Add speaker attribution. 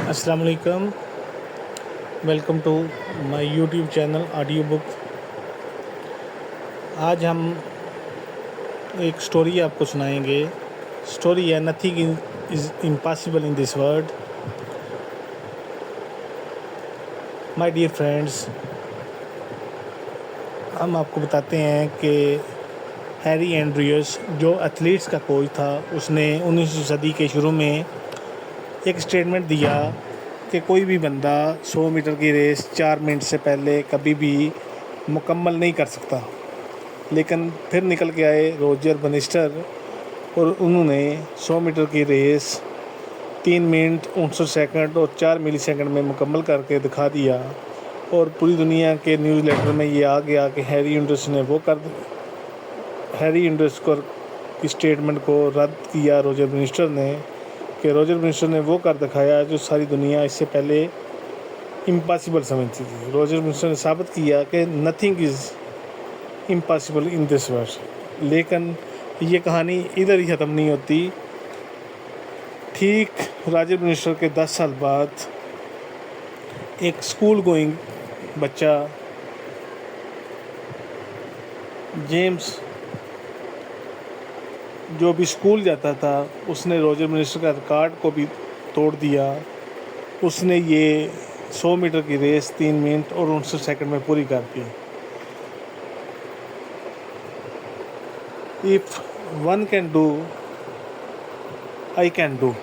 Speaker 1: अस्सलाम वालेकुम। Welcome to my YouTube channel audio book. आज हम एक स्टोरी आपको सुनाएंगे। स्टोरी है nothing is impossible in this world. My dear friends, हम आपको बताते हैं कि हैरी एंड्रयूस जो एथलीट्स का कोच था, उसने 19वीं सदी के शुरू में एक स्टेटमेंट दिया कि कोई भी बंदा 100 मीटर की रेस 4 मिनट से पहले कभी भी मुकम्मल नहीं कर सकता। लेकिन फिर निकल के आए रोजर बनिस्टर और उन्होंने 100 मीटर की रेस 3 मिनट 59 सेकंड और 4 मिली सेकंड में मुकम्मल करके दिखा दिया। और पूरी दुनिया के न्यूज़ लेटर में ये आ गया कि हैरी एंड्रयूस की स्टेटमेंट को रद्द किया रोजर बनिस्टर ने, कि रोजर बनिस्टर ने वो कर दिखाया जो सारी दुनिया इससे पहले इम्पॉसिबल समझती थी। रोजर बनिस्टर ने साबित किया कि nothing is impossible in this world. लेकिन ये कहानी इधर ही ख़त्म नहीं होती। ठीक रोजर बनिस्टर के 10 साल बाद एक स्कूल गोइंग बच्चा जेम्स, जो भी स्कूल जाता था, उसने रोजर बनिस्टर का रिकॉर्ड को भी तोड़ दिया। उसने ये 100 मीटर की रेस 3 मिनट और 59 सेकंड में पूरी कर दी। If one can do, I can do।